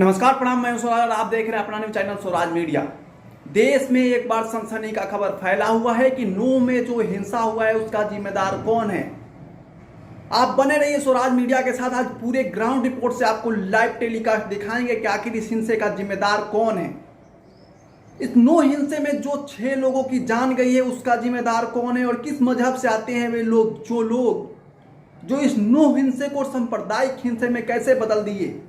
नमस्कार, प्रणाम। मैं स्वराज और आप देख रहे हैं अपना न्यूज चैनल स्वराज मीडिया। देश में एक बार सनसनी का खबर फैला हुआ है कि नूह में जो हिंसा हुआ है उसका जिम्मेदार कौन है। आप बने रहिए स्वराज मीडिया के साथ। आज पूरे ग्राउंड रिपोर्ट से आपको लाइव टेलीकास्ट दिखाएंगे कि आखिर इस हिंसे का जिम्मेदार कौन है। इस नूह हिंसे में जो 6 लोगों की जान गई है उसका जिम्मेदार कौन है और किस मजहब से आते हैं वे लोग जो इस नूह हिंसे को सांप्रदायिक हिंसे में कैसे बदल दिए।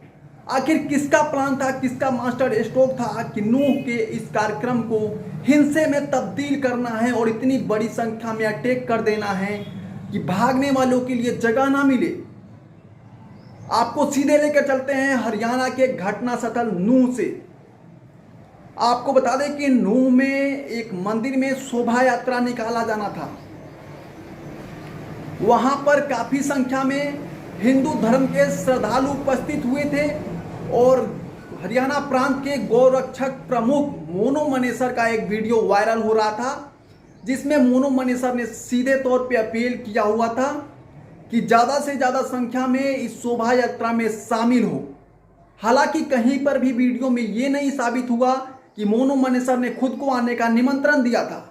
आखिर किसका प्लान था, किसका मास्टर स्ट्रोक था कि नूह के इस कार्यक्रम को हिंसे में तब्दील करना है और इतनी बड़ी संख्या में अटैक कर देना है कि भागने वालों के लिए जगह ना मिले। आपको सीधे लेकर चलते हैं हरियाणा के घटना स्थल नूह से। आपको बता दें कि नूह में एक मंदिर में शोभा यात्रा निकाला जाना था। वहां पर काफी संख्या में हिंदू धर्म के श्रद्धालु उपस्थित हुए थे और हरियाणा प्रांत के गौरक्षक प्रमुख मोनू मनेसर का एक वीडियो वायरल हो रहा था, जिसमें मोनू मनेसर ने सीधे तौर पे अपील किया हुआ था कि ज़्यादा से ज़्यादा संख्या में इस शोभा यात्रा में शामिल हो। हालांकि कहीं पर भी वीडियो में ये नहीं साबित हुआ कि मोनू मनेसर ने खुद को आने का निमंत्रण दिया था,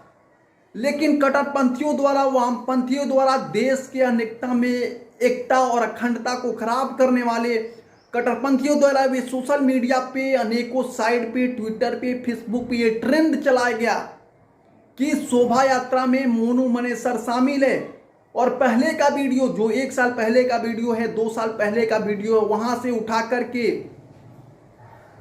लेकिन कट्टरपंथियों द्वारा, वामपंथियों द्वारा देश के अनेकता में एकता और अखंडता को खराब करने वाले कट्टरपंथियों द्वारा भी सोशल मीडिया पे, अनेकों साइट पे, ट्विटर पे, फेसबुक पे ये ट्रेंड चलाया गया कि शोभा यात्रा में मोनू मनेसर शामिल है। और पहले का वीडियो, जो 1 साल पहले का वीडियो है, 2 साल पहले का वीडियो है, वहां से उठा करके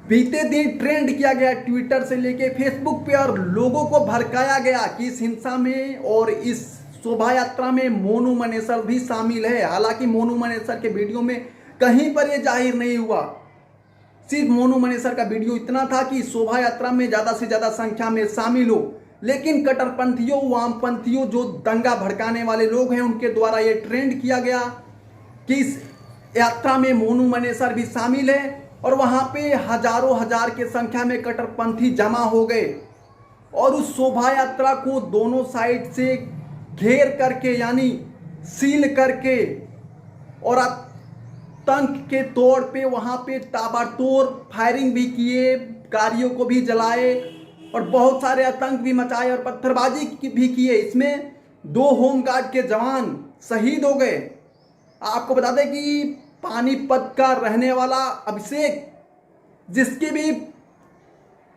बीते दिन ट्रेंड किया गया ट्विटर से लेके फेसबुक पे और लोगों को भड़काया गया कि इस हिंसा में और इस शोभा यात्रा में मोनू मनेसर भी शामिल है। हालांकि मोनू मनेसर के वीडियो में कहीं पर यह जाहिर नहीं हुआ। सिर्फ मोनू मनेसर का वीडियो इतना था कि शोभा यात्रा में ज़्यादा से ज़्यादा संख्या में शामिल हो, लेकिन कट्टरपंथियों, वामपंथियों, जो दंगा भड़काने वाले लोग हैं, उनके द्वारा ये ट्रेंड किया गया कि इस यात्रा में मोनू मनेसर भी शामिल है और वहाँ पे हजारों हजार के संख्या में कट्टरपंथी जमा हो गए और उस शोभा यात्रा को दोनों साइड से घेर करके, यानी सील करके और आतंक के तौर पे वहाँ पे ताबड़तोड़ फायरिंग भी किए, गाड़ियों को भी जलाए और बहुत सारे आतंक भी मचाए और पत्थरबाजी भी किए। इसमें 2 होमगार्ड के जवान शहीद हो गए। आपको बता दें कि पानीपत का रहने वाला अभिषेक, जिसकी भी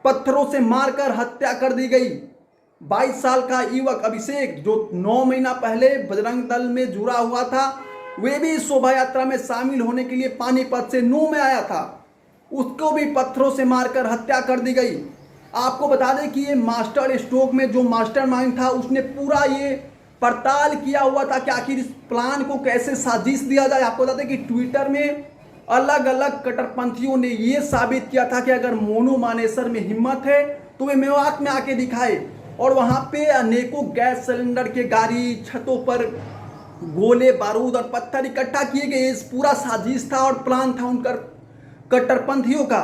पत्थरों से मारकर हत्या कर दी गई, 22 साल का युवक अभिषेक, जो 9 महीना पहले बजरंग दल में जुड़ा हुआ था, वे भी इस शोभा यात्रा में शामिल होने के लिए पानीपत से नूह में आया था। उसको भी पत्थरों से मारकर हत्या कर दी गई। आपको बता दें कि ये मास्टर स्ट्रोक में जो मास्टरमाइंड था, उसने पूरा ये पड़ताल किया हुआ था कि आखिर इस प्लान को कैसे साजिश दिया जाए। आपको बता दें कि ट्विटर में अलग अलग कट्टरपंथियों ने ये साबित किया था कि अगर मोनू मनेसर में हिम्मत है तो वे मेवात में आके दिखाए। और वहाँ पे अनेकों गैस सिलेंडर के गाड़ी, छतों पर गोले बारूद और पत्थर इकट्ठा किए गए। इस पूरा साजिश था और प्लान था उनका कट्टरपंथियों का।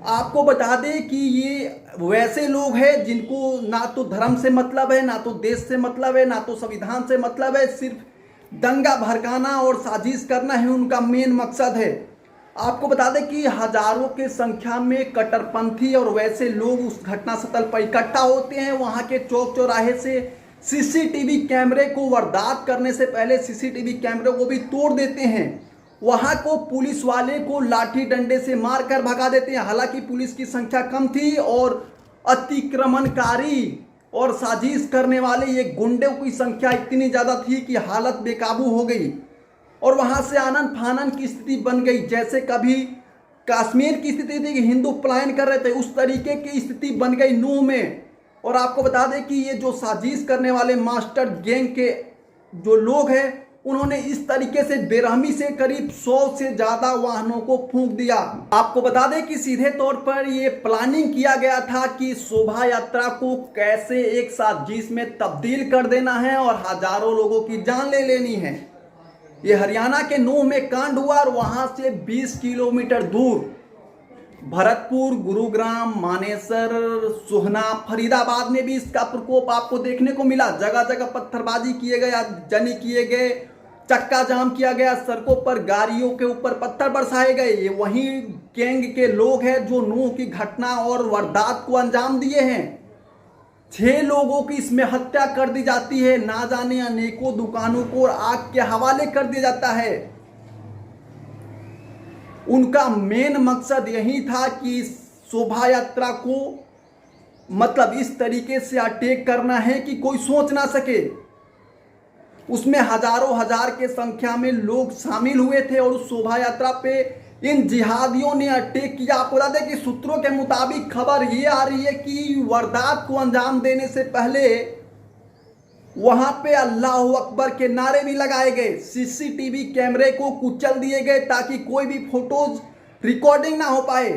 आपको बता दें कि ये वैसे लोग हैं जिनको ना तो धर्म से मतलब है, ना तो देश से मतलब है, ना तो संविधान से मतलब है। सिर्फ दंगा भड़काना और साजिश करना ही उनका मेन मकसद है। आपको बता दें कि हजारों के संख्या में कट्टरपंथी और वैसे लोग उस घटना स्थल पर इकट्ठा होते हैं। वहाँ के चौक चौराहे से सीसीटीवी कैमरे को वारदात करने से पहले सीसीटीवी कैमरे को भी तोड़ देते हैं। वहाँ को पुलिस वाले को लाठी डंडे से मारकर भगा देते हैं। हालांकि पुलिस की संख्या कम थी और अतिक्रमणकारी और साजिश करने वाले ये गुंडों की संख्या इतनी ज़्यादा थी कि हालत बेकाबू हो गई और वहाँ से आनन फानन की स्थिति बन गई। जैसे कभी कश्मीर की स्थिति थी कि हिंदू पलायन कर रहे थे, उस तरीके की स्थिति बन गई नूह में। और आपको बता दें कि ये जो साजिश करने वाले मास्टर गैंग के जो लोग हैं, उन्होंने इस तरीके से बेरहमी से करीब 100 से ज़्यादा वाहनों को फूंक दिया। आपको बता दें कि सीधे तौर पर ये प्लानिंग किया गया था कि शोभा यात्रा को कैसे एक साजिश में तब्दील कर देना है और हजारों लोगों की जान ले लेनी है। ये हरियाणा के नूह में कांड हुआ और वहाँ से 20 किलोमीटर दूर भरतपुर, गुरुग्राम, मानेसर, सोहना, फरीदाबाद में भी इसका प्रकोप आपको देखने को मिला। जगह जगह पत्थरबाजी किए गए, आगजनी किए गए, चक्का जाम किया गया, सड़कों पर गाड़ियों के ऊपर पत्थर बरसाए गए। ये वही गैंग के लोग हैं जो नूह की घटना और वारदात को अंजाम दिए हैं। 6 लोगों की इसमें हत्या कर दी जाती है, ना जाने अनेकों दुकानों को आग के हवाले कर दिया जाता है। उनका मेन मकसद यही था कि शोभा यात्रा को मतलब इस तरीके से अटैक करना है कि कोई सोच ना सके। उसमें हजारों हजार के संख्या में लोग शामिल हुए थे और उस शोभा यात्रा पे इन जिहादियों ने अटैक किया। आपको बता दें कि सूत्रों के मुताबिक खबर ये आ रही है कि वारदात को अंजाम देने से पहले वहां पे अल्लाह अकबर के नारे भी लगाए गए, सीसीटीवी कैमरे को कुचल दिए गए ताकि कोई भी फोटोज रिकॉर्डिंग ना हो पाए,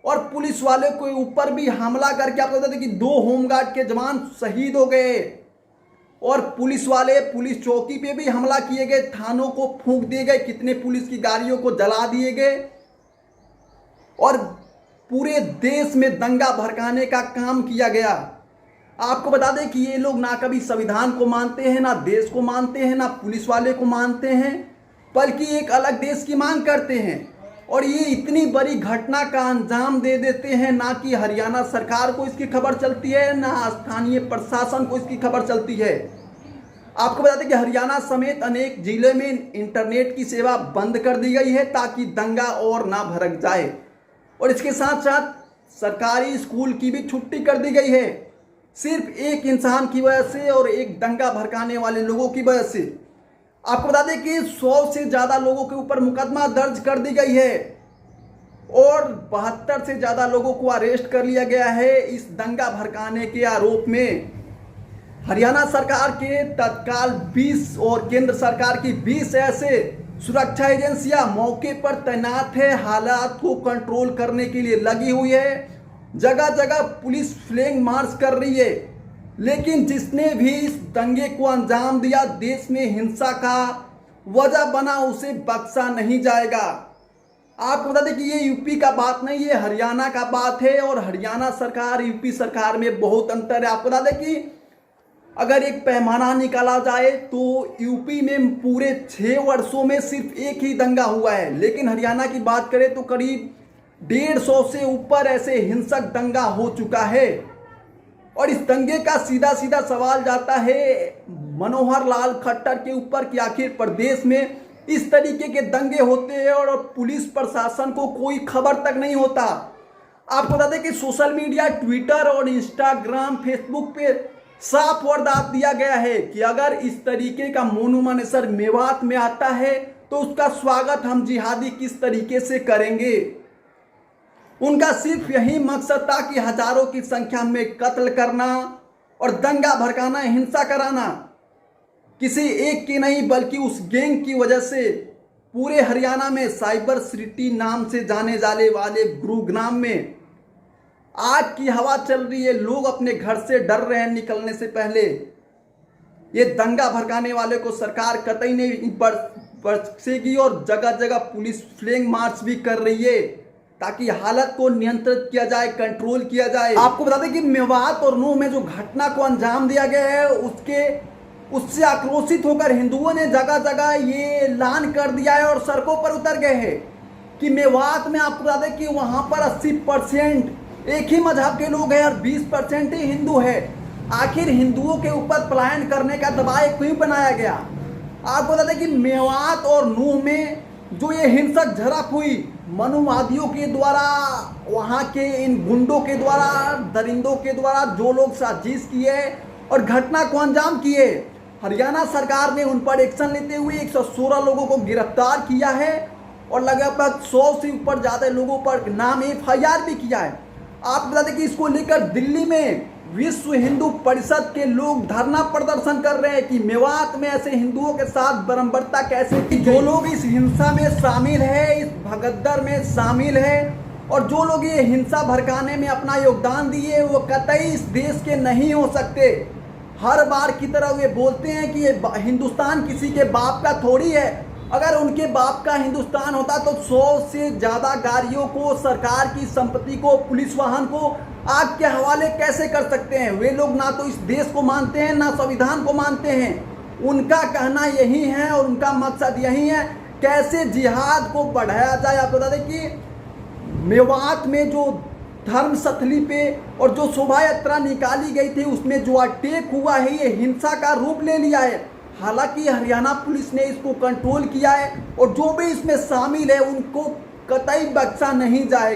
और पुलिस वाले के ऊपर भी हमला करके आपको बता दें कि 2 होमगार्ड के जवान शहीद हो गए, और पुलिस वाले पुलिस चौकी पे भी हमला किए गए, थानों को फूंक दिए गए, कितने पुलिस की गाड़ियों को जला दिए गए, और पूरे देश में दंगा भड़काने का काम किया गया। आपको बता दें कि ये लोग ना कभी संविधान को मानते हैं, ना देश को मानते हैं, ना पुलिस वाले को मानते हैं, बल्कि एक अलग देश की मांग करते हैं। और ये इतनी बड़ी घटना का अंजाम दे देते हैं, ना कि हरियाणा सरकार को इसकी खबर चलती है, ना स्थानीय प्रशासन को इसकी खबर चलती है। आपको बता दें कि हरियाणा समेत अनेक जिले में इंटरनेट की सेवा बंद कर दी गई है ताकि दंगा और ना भड़क जाए, और इसके साथ साथ सरकारी स्कूल की भी छुट्टी कर दी गई है, सिर्फ एक इंसान की वजह से और एक दंगा भड़काने वाले लोगों की वजह से। आपको बता दें कि 100 से ज़्यादा लोगों के ऊपर मुकदमा दर्ज कर दी गई है और 72 से ज़्यादा लोगों को अरेस्ट कर लिया गया है इस दंगा भड़काने के आरोप में। हरियाणा सरकार के तत्काल 20 और केंद्र सरकार की 20 ऐसे सुरक्षा एजेंसियां मौके पर तैनात है, हालात को कंट्रोल करने के लिए लगी हुई है। जगह जगह पुलिस फ्लैग मार्च कर रही है, लेकिन जिसने भी इस दंगे को अंजाम दिया, देश में हिंसा का वजह बना, उसे बख्शा नहीं जाएगा। आपको बता दें कि ये यूपी का बात नहीं, ये हरियाणा का बात है, और हरियाणा सरकार यूपी सरकार में बहुत अंतर है। आपको बता दें कि अगर एक पैमाना निकाला जाए तो यूपी में पूरे 6 वर्षों में सिर्फ एक ही दंगा हुआ है, लेकिन हरियाणा की बात करें तो करीब 150 से ऊपर ऐसे हिंसक दंगा हो चुका है। और इस दंगे का सीधा सीधा सवाल जाता है मनोहर लाल खट्टर के ऊपर कि आखिर प्रदेश में इस तरीके के दंगे होते हैं और पुलिस प्रशासन को कोई खबर तक नहीं होता। आपको बता दें कि सोशल मीडिया, ट्विटर और इंस्टाग्राम, फेसबुक पे साफ वारदात दिया गया है कि अगर इस तरीके का मोनूमनेसर मेवात में आता है तो उसका स्वागत हम जिहादी किस तरीके से करेंगे। उनका सिर्फ यही मकसद था कि हजारों की संख्या में कत्ल करना और दंगा भड़काना, हिंसा कराना। किसी एक की नहीं बल्कि उस गैंग की वजह से पूरे हरियाणा में साइबर सिटी नाम से जाने जाने वाले गुरुग्राम में आग की हवा चल रही है। लोग अपने घर से डर रहे हैं निकलने से पहले। ये दंगा भड़काने वाले को सरकार कतई नहीं बख्शेगी और जगह जगह पुलिस फ्लैग मार्च भी कर रही है ताकि हालत को नियंत्रित किया जाए, कंट्रोल किया जाए। आपको बता दें कि मेवात और नूह में जो घटना को अंजाम दिया गया है उससे आक्रोशित होकर हिंदुओं ने जगह जगह ये ऐलान कर दिया है और सड़कों पर उतर गए हैं कि मेवात में आपको बता दें कि वहां पर 80% एक ही मजहब के लोग हैं और 20% ही हिंदू है। आखिर हिंदुओं के ऊपर पलायन करने का दबाव क्यों बनाया गया? आपको बता दें कि मेवात और नूह में जो ये हिंसक झड़प हुई मनुवादियों के द्वारा, वहाँ के इन गुंडों के द्वारा, दरिंदों के द्वारा, जो लोग साजिश किए और घटना को अंजाम किए, हरियाणा सरकार ने उन पर एक्शन लेते हुए 116 लोगों को गिरफ्तार किया है और लगभग 100 से ऊपर ज़्यादा लोगों पर नाम FIR भी किया है। आप बता दें कि इसको लेकर दिल्ली में विश्व हिंदू परिषद के लोग धरना प्रदर्शन कर रहे हैं कि मेवात में ऐसे हिंदुओं के साथ बर्बरता कैसे की। जो लोग इस हिंसा में शामिल है, इस भगदड़ में शामिल है और जो लोग ये हिंसा भड़काने में अपना योगदान दिए, वो कतई इस देश के नहीं हो सकते। हर बार की तरह वे बोलते हैं कि ये हिंदुस्तान किसी के बाप का थोड़ी है। अगर उनके बाप का हिंदुस्तान होता तो 100 से ज़्यादा गाड़ियों को, सरकार की संपत्ति को, पुलिस वाहन को आग के हवाले कैसे कर सकते हैं? वे लोग ना तो इस देश को मानते हैं, ना संविधान को मानते हैं। उनका कहना यही है और उनका मकसद यही है कैसे जिहाद को बढ़ाया जाए। आप बता दें कि मेवात में जो धर्मस्थली पे और जो शोभा यात्रा निकाली गई थी उसमें जो अटैक हुआ है ये हिंसा का रूप ले लिया है। हालांकि हरियाणा पुलिस ने इसको कंट्रोल किया है और जो भी इसमें शामिल है उनको कतई बख्शा नहीं जाएगा।